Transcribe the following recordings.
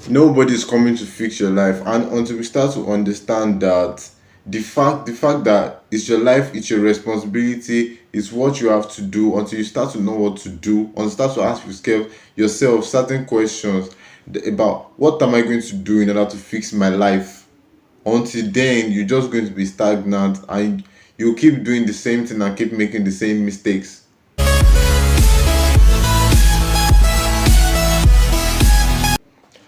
Nobody's coming to fix your life, and until we start to understand that the fact that it's your life, it's your responsibility, it's what you have to do. Until you start to know what to do, until you start to ask yourself certain questions about what am I going to do in order to fix my life. Until then, you're just going to be stagnant, and you keep doing the same thing and keep making the same mistakes.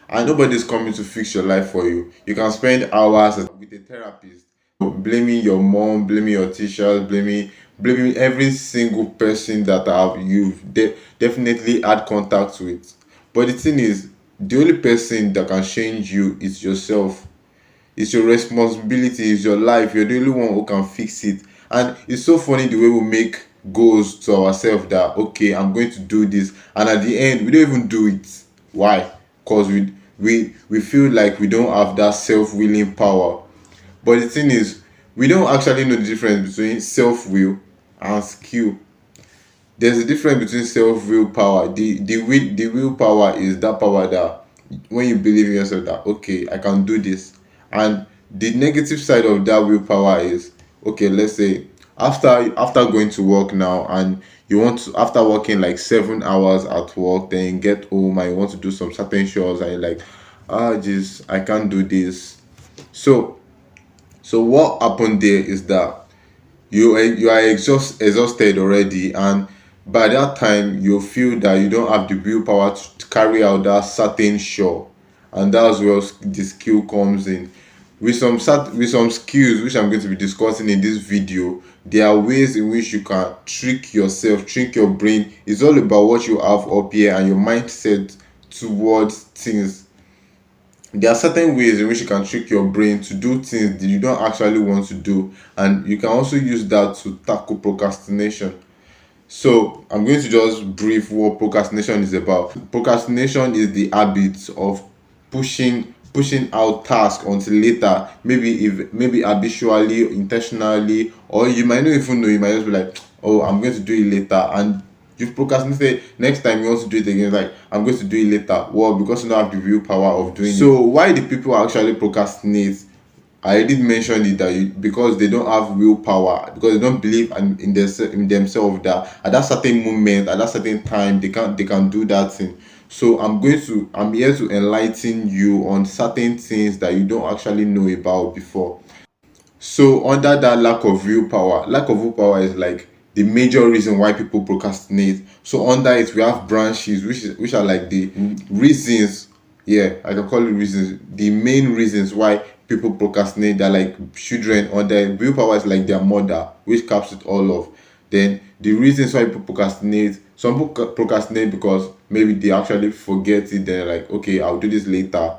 And nobody's coming to fix your life for you. You can spend hours with a therapist, blaming your mom, blaming your teachers, blaming every single person that you've definitely had contact with. But the thing is, the only person that can change you is yourself. It's your responsibility, it's your life. You're the only one who can fix it. And it's so funny the way we make goals to ourselves that okay, I'm going to do this, and at the end we don't even do it. Why? Because we feel like we don't have that self-willing power. But the thing is, we don't actually know the difference between self-will and skill. There's a difference between self-will power. The willpower is that power that when you believe in yourself that okay, I can do this. And the negative side of that willpower is okay, let's say after going to work now, and you want to, after working like 7 hours at work, then you get home and you want to do some certain chores, and you're like, just I can't do this. So what happened there is that you are exhausted already, and by that time you feel that you don't have the willpower to carry out that certain chore. And that's where the skill comes in. With some skills which I'm going to be discussing in this video, there are ways in which you can trick yourself, trick your brain. It's all about what you have up here and your mindset towards things. There are certain ways in which you can trick your brain to do things that you don't actually want to do, and you can also use that to tackle procrastination. So I'm going to just brief what procrastination is about. Procrastination is the habit of pushing out tasks until later, maybe habitually, intentionally, or you might not even know. You might just be like, oh, I'm going to do it later, and you've procrastinated. Next time you want to do it again, it's like I'm going to do it later. Well, because you don't have the willpower of doing it. So why do people actually procrastinate? I did mention it that because they don't have willpower, because they don't believe in themselves that at that certain moment, at that certain time, they can do that thing. So I'm here to enlighten you on certain things that you don't actually know about before. So under that lack of willpower is like the major reason why people procrastinate. So under it we have branches, which are like the reasons. Yeah, I can call it reasons. The main reasons why people procrastinate, they're like children. Under willpower is like their mother, which caps it all off. Then the reasons why people procrastinate. Some people procrastinate because maybe they actually forget it. They're like, okay, I'll do this later.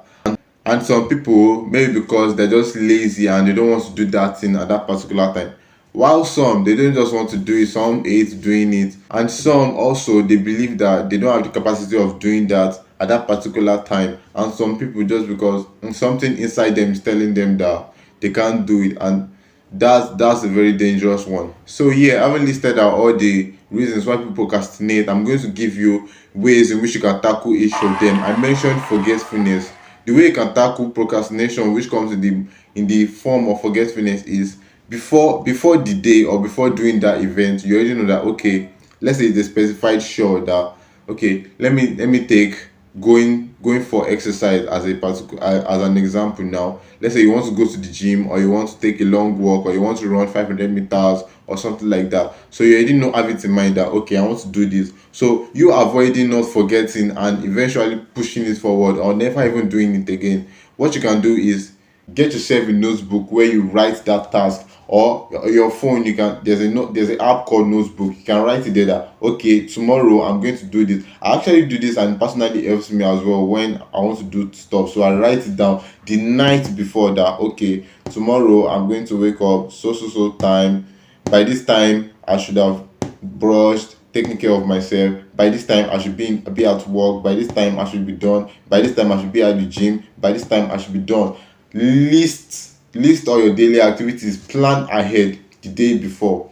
And some people, maybe because they're just lazy and they don't want to do that thing at that particular time. While some, they don't just want to do it, some hate doing it. And some also, they believe that they don't have the capacity of doing that at that particular time. And some people, just because something inside them is telling them that they can't do it. And that's a very dangerous one. So yeah, I haven't listed out all the reasons why people procrastinate. I'm going to give you ways in which you can tackle each of them. I mentioned forgetfulness. The way you can tackle procrastination, which comes in the form of forgetfulness, is before the day or before doing that event, you already know that okay, let's say it's a specified show that okay, let me take going for exercise as a particular as an example. Now let's say you want to go to the gym, or you want to take a long walk, or you want to run 500 meters or something like that. So you already know, have it in mind that okay, I want to do this. So you avoiding, not forgetting, and eventually pushing it forward or never even doing it again. What you can do is get yourself a notebook where you write that task, or your phone. You can there's an app called notebook. You can write it there that okay, tomorrow I'm going to do this. I actually do this, and personally helps me as well when I want to do stuff. So I write it down the night before that okay, tomorrow I'm going to wake up so time. By this time I should have brushed, taking care of myself. By this time I should be at work. By this time I should be done. By this time I should be at the gym. By this time I should be done. List all your daily activities, plan ahead the day before.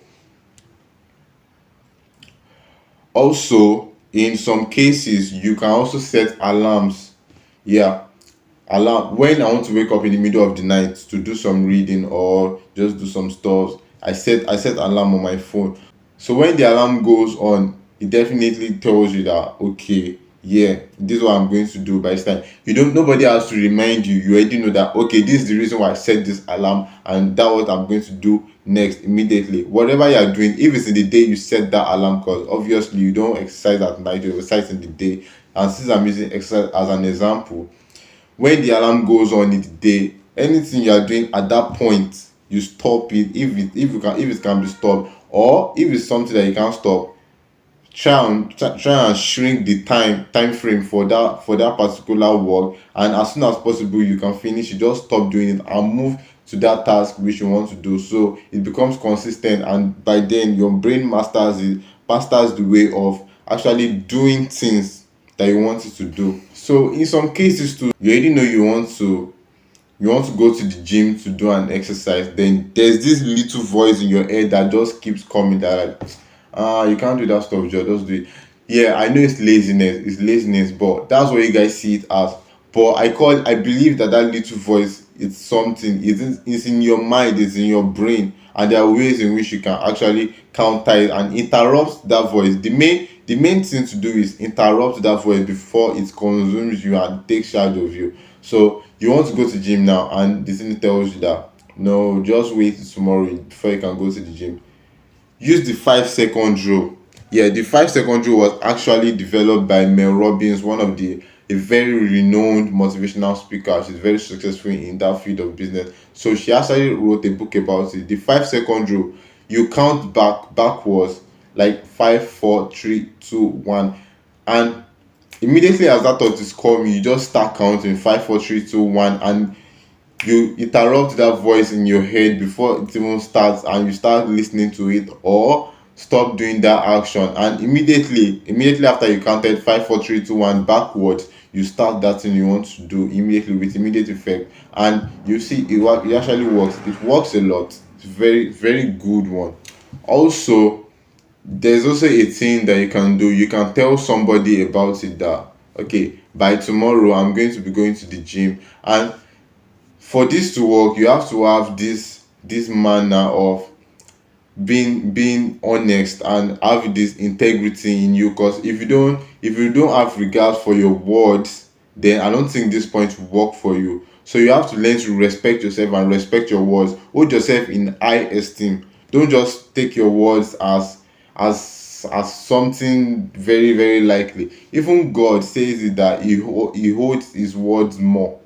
Also, in some cases you can also set alarms. Yeah, alarm when I want to wake up in the middle of the night to do some reading or just do some stuff. I set alarm on my phone. So when the alarm goes on, it definitely tells you that, okay, yeah, this is what I'm going to do by this time. You don't Nobody has to remind you. You already know that, okay, this is the reason why I set this alarm, and that what I'm going to do next immediately. Whatever you are doing, if it's in the day you set that alarm, because obviously you don't exercise at night, you exercise in the day. And since I'm using exercise as an example, when the alarm goes on in the day, anything you are doing at that point, you stop it. If it can be stopped, or if it's something that you can't stop, try and shrink the time frame for that particular work, and as soon as possible you can finish it. Just stop doing it and move to that task which you want to do, so it becomes consistent, and by then your brain masters the way of actually doing things that you want it to do. So in some cases too, you already know you want to go to the gym to do an exercise, then there's this little voice in your head that just keeps coming, that like, you can't do that stuff, Joe, just do it. Yeah, I know it's laziness, but that's what you guys see it as. But I believe that little voice, it's something, it's in your mind, it's in your brain, and there are ways in which you can actually counter it and interrupt that voice. The main thing to do is interrupt that voice before it consumes you and takes charge of you. So you want to go to the gym now, and the thing tells you that, no, just wait till tomorrow before you can go to the gym. Use the 5 second rule. Yeah, the 5 second rule was actually developed by Mel Robbins, one of the a very renowned motivational speaker. She's very successful in that field of business. So she actually wrote a book about it. The 5 second rule. You count backwards, like 5, 4, 3, 2, 1, and immediately as that thought is coming, you just start counting 5, 4, 3, 2, 1, and you interrupt that voice in your head before it even starts, and you start listening to it, or stop doing that action, and immediately after you counted 5, 4, 3, 2, 1 backwards, you start that thing you want to do immediately with immediate effect. And you see it actually works. It works a lot. It's very, very good one. Also, there's also a thing that you can do. You can tell somebody about it, that, okay, by tomorrow I'm going to be going to the gym, and for this to work, you have to have this manner of being honest and have this integrity in you. Because if you don't have regard for your words, then I don't think this point will work for you. So you have to learn to respect yourself and respect your words. Hold yourself in high esteem. Don't just take your words as something very, very likely. Even God says it, that he holds his words more.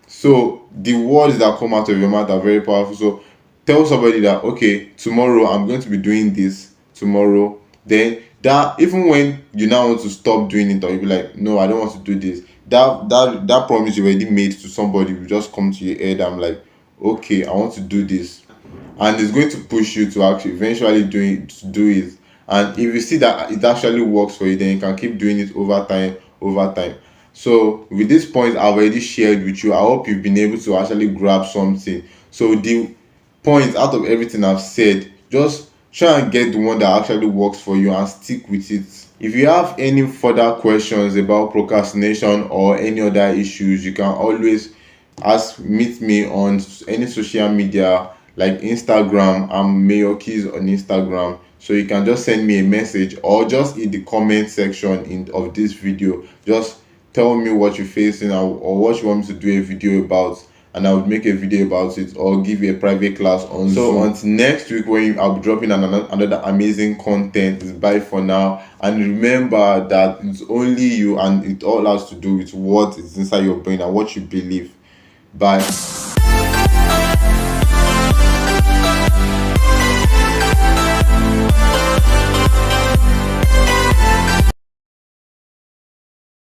So the words that come out of your mouth are very powerful. So tell somebody that, okay, tomorrow I'm going to be doing this tomorrow. Then that, even when you now want to stop doing it, or you be like, no, I don't want to do this, that promise you already made to somebody will just come to your head. I'm like, okay, I want to do this, and it's going to push you to actually eventually do it. And if you see that it actually works for you, then you can keep doing it over time. So with this point I've already shared with you, I hope you've been able to actually grab something. So the points out of everything I've said, just try and get the one that actually works for you and stick with it. If you have any further questions about procrastination or any other issues, you can always meet me on any social media like Instagram. I'm Mayorkeys on Instagram. So you can just send me a message, or just in the comment section of this video, just tell me what you're facing, or what you want me to do a video about, and I would make a video about it, or give you a private class on Zoom. So until next week, when I'll be dropping another amazing content, is bye for now. And remember that it's only you, and it all has to do with what is inside your brain and what you believe. Bye.